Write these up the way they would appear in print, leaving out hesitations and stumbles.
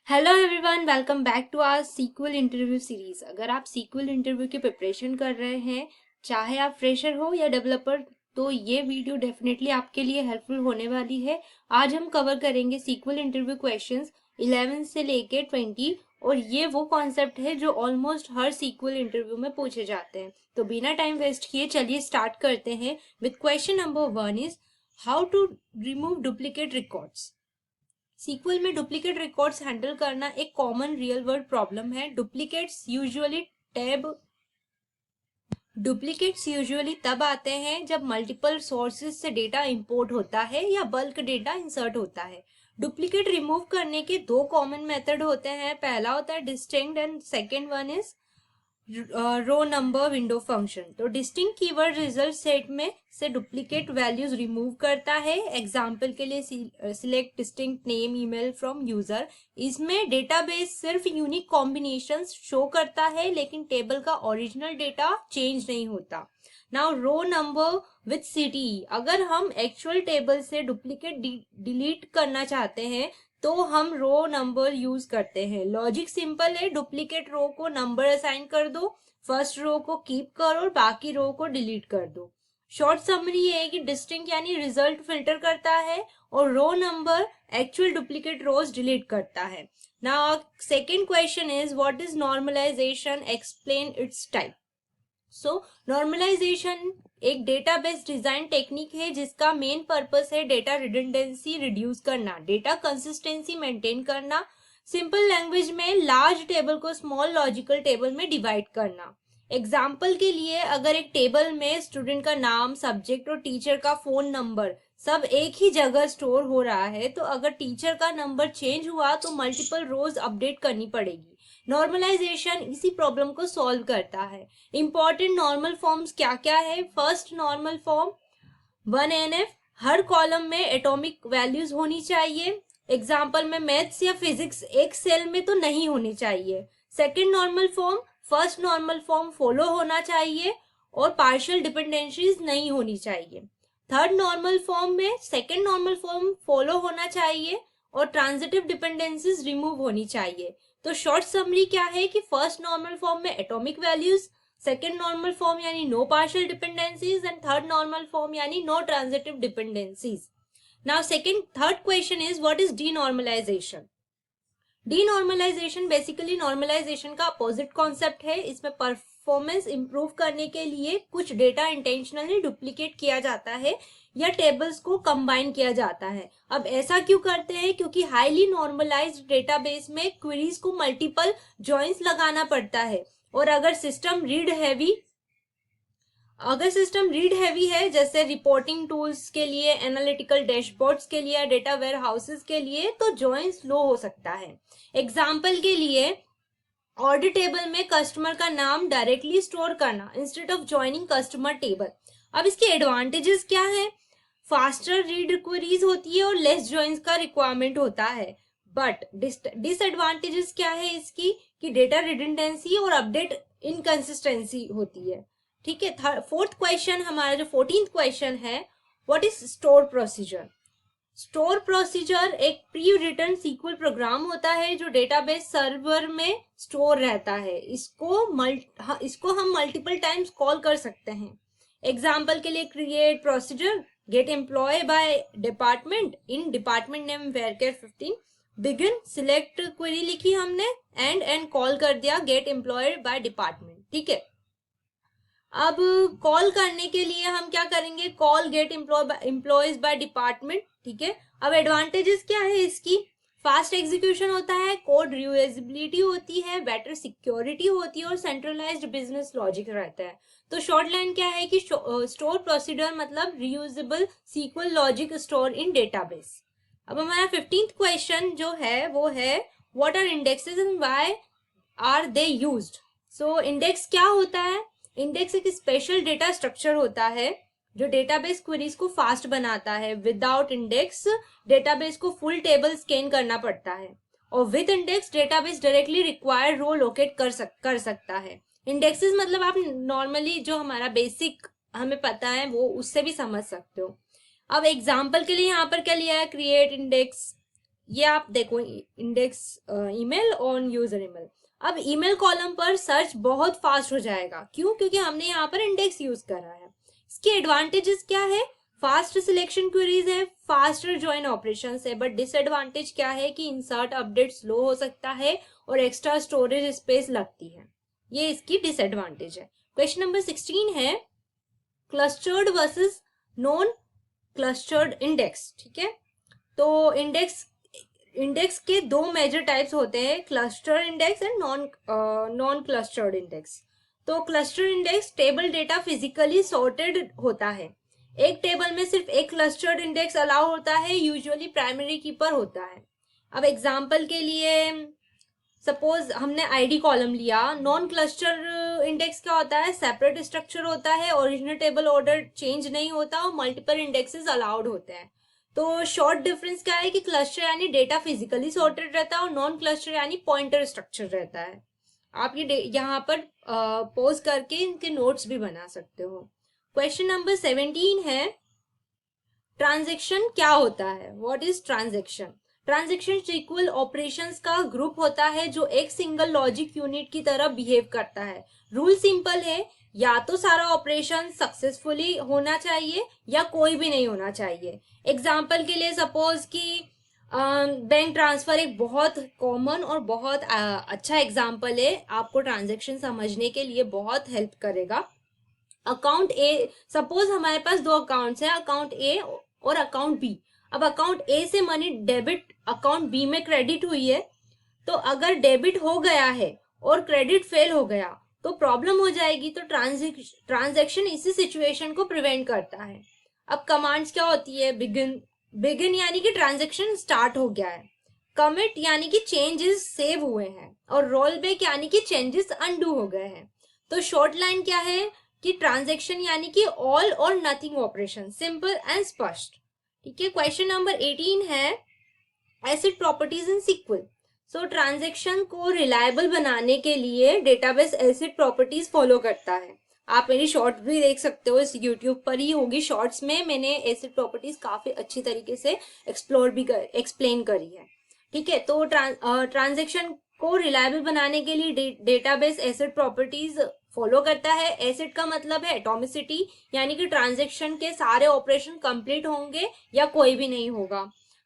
Hello everyone, welcome back to our SQL interview series. अगर आप sequel interview की preparation कर रहे हैं, चाहे आप फ्रेशर हो या डेवलपर, तो ये वीडियो डेफिनेटली आपके लिए हेल्पफुल होने वाली है। आज हम कवर करेंगे सीक्वल इंटरव्यू क्वेश्चंस 11 से लेके 20, और ये वो कॉन्सेप्ट है जो ऑलमोस्ट हर सीक्वल इंटरव्यू में पूछे जाते हैं। तो बिना टाइम वेस्ट किए चलिए स्टार्ट करते हैं with question number 1 is how to remove duplicate records. SQL में डुप्लीकेट रिकॉर्ड्स हैंडल करना एक कॉमन रियल वर्ल्ड प्रॉब्लम है। डुप्लीकेट्स यूजुअली तब आते हैं जब मल्टीपल सोर्सेज से डेटा इंपोर्ट होता है या बल्क डेटा इंसर्ट होता है। डुप्लीकेट रिमूव करने के दो कॉमन मेथड होते हैं। पहला होता है distinct and second one is row number window function. तो डिस्टिंक्ट कीवर्ड रिजल्ट सेट में से डुप्लीकेट वैल्यूज रिमूव करता है। एग्जांपल के लिए select distinct name email from user. इसमें डेटाबेस सिर्फ यूनिक कॉम्बिनेशंस शो करता है, लेकिन टेबल का ओरिजिनल डेटा चेंज नहीं होता। Now row number with CTE, अगर हम एक्चुअल टेबल से डुप्लीकेट डिलीट करना चाहते हैं तो हम रो नंबर यूज करते हैं। लॉजिक सिंपल है, डुप्लीकेट रो को नंबर असाइन कर दो, फर्स्ट रो को कीप करो और बाकी रो को डिलीट कर दो। शॉर्ट समरी ये है कि डिस्टिंक्ट यानी रिजल्ट फिल्टर करता है और row number actual duplicate rows delete करता है। Now second question is what is normalization, explain its type. So normalization एक डेटाबेस डिजाइन टेक्निक है जिसका मेन पर्पस है डेटा रिडंडेंसी रिड्यूस करना, डेटा कंसिस्टेंसी मेंटेन करना। सिंपल लैंग्वेज में large table को स्मॉल लॉजिकल टेबल में डिवाइड करना। एग्जाम्पल के लिए, अगर एक टेबल में स्टूडेंट का नाम, सब्जेक्ट और टीचर का फोन नंबर सब एक ही जगह स्टोर हो रहा है, तो अगर टीचर का नंबर चेंज हुआ तो मल्टीपल रोज अपडेट करनी पड़ेगी। नॉर्मलाइजेशन इसी प्रॉब्लम को सॉल्व करता है। इंपॉर्टेंट नॉर्मल फॉर्म्स क्या क्या है? फर्स्ट नॉर्मल फॉर्म 1NF, हर कॉलम में एटॉमिक वैल्यूज होनी चाहिए। एग्जाम्पल में मैथ्स या फिजिक्स एक सेल में तो नहीं होनी चाहिए। Second normal form, first normal form follow होना चाहिए और पार्शियल डिपेंडेंसीज नहीं होनी चाहिए। थर्ड नॉर्मल फॉर्म में सेकेंड नॉर्मल फॉर्म फॉलो होना चाहिए और ट्रांजिटिव डिपेंडेंसीज रिमूव होनी चाहिए। तो शॉर्ट समरी क्या है कि फर्स्ट नॉर्मल फॉर्म में atomic values, second normal form यानी no partial dependencies and third normal form यानी no transitive dependencies. Now third question is what is denormalization. Denormalization basically normalization का अपोजिट कॉन्सेप्ट है। इसमें performance improve करने के लिए कुछ डेटा इंटेंशनली डुप्लीकेट किया जाता है या टेबल्स को कंबाइन किया जाता है। अब ऐसा क्यों करते हैं? क्योंकि हाईली नॉर्मलाइज्ड डेटाबेस में क्वेरीज को मल्टीपल जॉइंस लगाना पड़ता है, और अगर सिस्टम रीड हैवी है, जैसे रिपोर्टिंग टूल्स के लिए, एनालिटिकल डैशबोर्ड्स के लिए, डेटा वेयर हाउसेस के लिए, तो जॉइन स्लो हो सकता है। एग्जाम्पल के लिए, ऑर्डर टेबल में कस्टमर का नाम डायरेक्टली स्टोर करना instead of joining customer table. अब इसके एडवांटेजेस क्या है? फास्टर रीड क्वेरीज होती है और लेस जॉइंस का रिक्वायरमेंट होता है। बट डिसएडवांटेजेस क्या है इसकी? कि डेटा रिडंडेंसी और अपडेट इनकंसिस्टेंसी होती है। ठीक है। फोर्थ क्वेश्चन, हमारा जो 14th क्वेश्चन है, what is store procedure. Store procedure एक प्री रिटन सीक्वल प्रोग्राम होता है जो डेटाबेस सर्वर में स्टोर रहता है। इसको हम मल्टीपल टाइम्स कॉल कर सकते हैं। एग्जाम्पल के लिए, create procedure, get employee by department in department name varchar 15, begin select query लिखी हमने, एंड कॉल कर दिया गेट एम्प्लॉय बाय डिपार्टमेंट। ठीक है। अब कॉल करने के लिए हम क्या करेंगे? Call gate employees by department. ठीक है। अब एडवांटेजेस क्या है इसकी? फास्ट एग्जीक्यूशन होता है, कोड रियूजेबिलिटी होती है, बेटर सिक्योरिटी होती है और सेंट्रलाइज्ड बिजनेस लॉजिक रहता है। तो शॉर्ट लाइन क्या है कि स्टोर प्रोसीजर मतलब reusable SQL logic store in database. अब हमारा 15th क्वेश्चन जो है वो है what are indexes and why are they used. So index क्या होता है? इंडेक्स एक स्पेशल डेटा स्ट्रक्चर होता है जो डेटाबेस क्वेरीज को फास्ट बनाता है। विदाउट इंडेक्स डेटाबेस को फुल टेबल स्कैन करना पड़ता है, और with index database directly required row locate कर सकता है। इंडेक्सेस मतलब आप नॉर्मली जो हमारा बेसिक हमें पता है वो उससे भी समझ सकते हो। अब एग्जाम्पल के लिए यहाँ पर क्या लिया है? क्रिएट इंडेक्स, ये आप देखो index email on user email. अब ईमेल कॉलम पर सर्च बहुत फास्ट हो जाएगा, क्यों? क्योंकि हमने यहाँ पर इंडेक्स यूज करा है। इसके एडवांटेजेस क्या है? फास्ट सिलेक्शन क्वेरीज है, फास्टर ज्वाइन ऑपरेशंस है, बट डिसएडवांटेज क्या है कि इंसर्ट अपडेट स्लो हो सकता है और एक्स्ट्रा स्टोरेज स्पेस लगती है। ये इसकी डिसएडवांटेज है। क्वेश्चन नंबर 16 है clustered versus non clustered index. ठीक है, तो इंडेक्स के दो मेजर टाइप्स होते हैं, cluster index and non clustered index. तो cluster index table data physically sorted होता है। एक टेबल में सिर्फ एक क्लस्टर्ड इंडेक्स अलाउ होता है, यूजुअली प्राइमरी की पर होता है। अब एग्जांपल के लिए सपोज हमने आईडी कॉलम लिया। नॉन क्लस्टर इंडेक्स क्या होता है? सेपरेट स्ट्रक्चर होता है, ओरिजिनल टेबल ऑर्डर चेंज नहीं होता और मल्टीपल इंडेक्सेस अलाउड होते हैं। तो शॉर्ट डिफरेंस क्या है कि क्लस्टर यानी डेटा फिजिकली सॉर्टेड रहता है और नॉन क्लस्टर यानी पॉइंटर स्ट्रक्चर रहता है। आप ये यहाँ पर पोज करके इनके नोट्स भी बना सकते हो। क्वेश्चन नंबर 17 है ट्रांजैक्शन क्या होता है? What is transaction? Transaction equal operations का ग्रुप होता है जो एक सिंगल लॉजिक यूनिट की तरह बिहेव करता है। रूल सिंपल है, या तो सारा ऑपरेशन सक्सेसफुली होना चाहिए या कोई भी नहीं होना चाहिए। एग्जाम्पल के लिए सपोज कि बैंक ट्रांसफर एक बहुत कॉमन और बहुत अच्छा एग्जाम्पल है, आपको ट्रांजैक्शन समझने के लिए बहुत हेल्प करेगा। अकाउंट ए, सपोज हमारे पास दो अकाउंट्स हैं, अकाउंट ए और अकाउंट बी। अब अकाउंट ए से मनी डेबिट अकाउंट बी में क्रेडिट हुई है, तो अगर डेबिट हो गया है और क्रेडिट फेल हो गया तो प्रॉब्लम हो जाएगी। तो ट्रांजैक्शन इसी सिचुएशन को प्रिवेंट करता है। अब कमांड्स क्या होती है? बिगिन यानी कि ट्रांजैक्शन स्टार्ट हो गया है, कमिट यानी कि चेंजेस सेव हुए हैं, और रोल बैक यानी कि चेंजेस अनडू हो गए हैं। तो शॉर्ट लाइन क्या है कि ट्रांजैक्शन यानी कि ऑल और नथिंग ऑपरेशन, सिंपल एंड स्पष्ट। ठीक है, क्वेश्चन नंबर 18 है acid properties in SQL. So transaction को रिलायबल बनाने के लिए डेटाबेस एसिड प्रॉपर्टीज फॉलो करता है। आप मेरी शॉर्ट भी देख सकते हो, इस यूट्यूब पर ही होगी। शॉर्ट्स में मैंने एसिड प्रॉपर्टीज काफी अच्छी तरीके से एक्सप्लेन करी है। ठीक है, तो ट्रांजैक्शन को रिलायबल बनाने के लिए डेटाबेस एसिड प्रॉपर्टीज फॉलो करता है। एसिड का मतलब है एटॉमिसिटी, यानी कि ट्रांजैक्शन के सारे ऑपरेशन कंप्लीट होंगे या कोई भी नहीं होगा।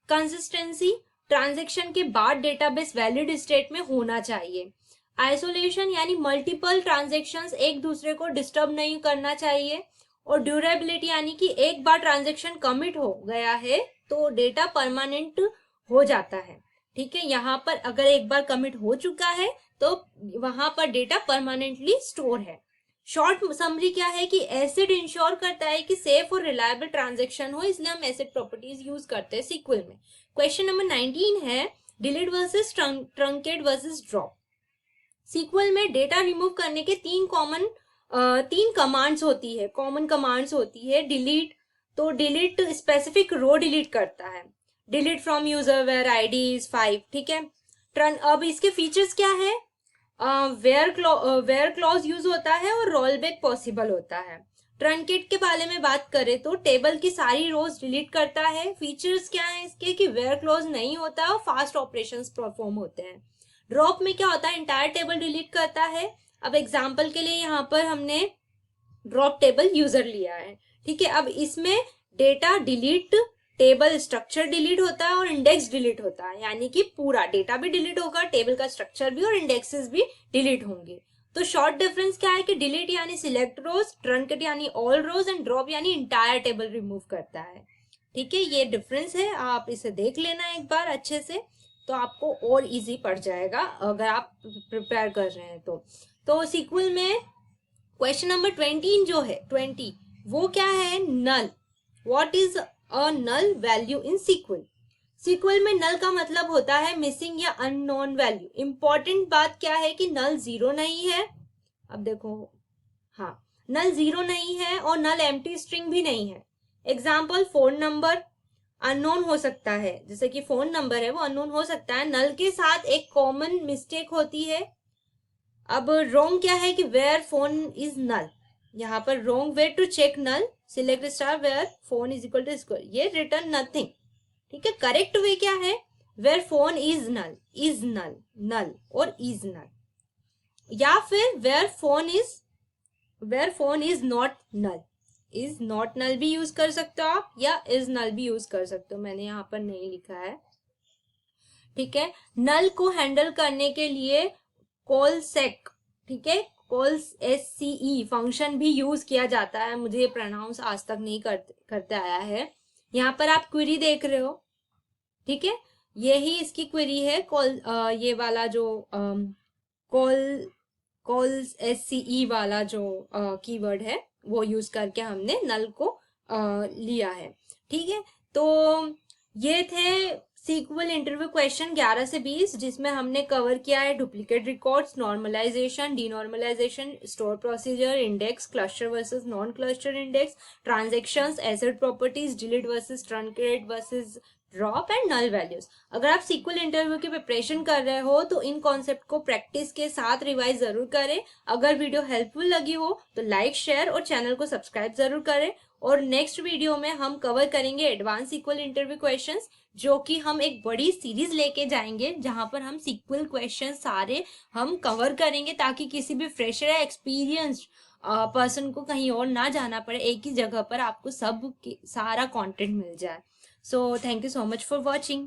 कंसिस्टेंसी, ट्रांजैक्शन के बाद डेटाबेस वैलिड स्टेट में होना चाहिए। आइसोलेशन यानी मल्टीपल ट्रांजैक्शंस एक दूसरे को डिस्टर्ब नहीं करना चाहिए। और ड्यूरेबिलिटी यानी कि एक बार ट्रांजैक्शन कमिट हो गया है तो डेटा परमानेंट हो जाता है। ठीक है, यहाँ पर अगर एक बार कमिट हो चुका है तो वहां पर डेटा परमानेंटली स्टोर है। शॉर्ट समरी क्या है कि एसिड इंश्योर करता है कि सेफ और रिलायबल ट्रांजैक्शन हो, इसलिए हम एसिड प्रॉपर्टीज यूज करते हैं सीक्वल में। क्वेश्चन नंबर 19 है delete versus truncate versus drop. SQL में डेटा रिमूव करने के तीन कमांड्स होती है, कॉमन कमांड्स होती है। डिलीट, तो डिलीट स्पेसिफिक रो डिलीट करता है। Delete from user where ID is 5। ठीक है, अब इसके फीचर्स क्या है? वेयर क्लॉज यूज होता है और रोल बैक पॉसिबल होता है। ट्रंकेट के बारे में बात करें तो टेबल की सारी रोज डिलीट करता है। फीचर्स क्या है इसके कि वेयर क्लॉज नहीं होता और फास्ट ऑपरेशंस परफॉर्म होते हैं। ड्रॉप में क्या होता है? इंटायर टेबल डिलीट करता है। अब एग्जांपल के लिए यहाँ पर हमने ड्रॉप टेबल यूजर लिया है। ठीक है, अब इसमें data delete, table structure delete होता है और इंडेक्स डिलीट होता है, यानी कि पूरा डेटा भी डिलीट होगा, टेबल का स्ट्रक्चर भी और इंडेक्सेस भी डिलीट होंगे। तो शॉर्ट डिफरेंस क्या है कि डिलीट यानी सिलेक्ट रोज, ट्रंकेट यानी ऑल रोज एंड ड्रॉप यानी इंटायर टेबल रिमूव करता है। ठीक है, ये डिफरेंस है, आप इसे देख लेना एक बार अच्छे से, तो आपको और इजी पड़ जाएगा अगर आप प्रिपेयर कर रहे हैं तो सीक्वल में क्वेश्चन नंबर 20 जो है 20 वो क्या है? Null. What is a null value in SQL? SQL में नल का मतलब होता है मिसिंग या अननोन वैल्यू। इंपॉर्टेंट बात क्या है कि नल जीरो नहीं है। अब देखो, हाँ, नल जीरो नहीं है और नल एम्प्टी स्ट्रिंग भी नहीं है। एग्जाम्पल, फोन नंबर अननोन हो सकता है, जैसे कि फोन नंबर है वो अननोन हो सकता है। नल के साथ एक कॉमन मिस्टेक होती है। अब रोंग क्या है कि वेयर फोन इज नल, यहाँ पर wrong way to check null, select star where phone is equal to square, ये रिटर्न नथिंग। ठीक है, करेक्ट वे क्या है? Where phone is null, null और इज नल, या फिर where phone is not null, is not null भी use कर सकते हो आप, या इज नल भी यूज कर सकते हो, मैंने यहाँ पर नहीं लिखा है, ठीक है। नल को हैंडल करने के लिए कॉलसेक, ठीक है, कॉलसेक फंक्शन भी यूज किया जाता है, मुझे ये प्रोनाउंस आज तक नहीं करते आया है। यहाँ पर आप क्वेरी देख रहे हो, ठीक है, यही इसकी क्वेरी है, ये वाला जो कॉलसेक वाला जो कीवर्ड है वो यूज करके हमने नल को लिया है, ठीक है। तो ये थे सीक्वल इंटरव्यू क्वेश्चन 11 से 20, जिसमें हमने कवर किया है duplicate records, normalization, denormalization, store procedure, index, cluster versus non cluster index, transactions, ACID properties, delete versus truncate versus drop and null values. अगर आप सीक्वल इंटरव्यू की प्रिपरेशन कर रहे हो तो इन कॉन्सेप्ट को प्रैक्टिस के साथ रिवाइज जरूर करें। अगर वीडियो हेल्पफुल लगी हो तो लाइक, शेयर और चैनल को सब्सक्राइब जरूर करें। और नेक्स्ट वीडियो में हम कवर करेंगे एडवांस सीक्वल इंटरव्यू क्वेश्चंस, जो कि हम एक बड़ी सीरीज लेके जाएंगे जहां पर हम सीक्वल क्वेश्चन सारे हम कवर करेंगे, ताकि किसी भी फ्रेशर या एक्सपीरियंस्ड पर्सन को कहीं और ना जाना पड़े, एक ही जगह पर आपको सब सारा कंटेंट मिल जाए। So thank you so much for watching.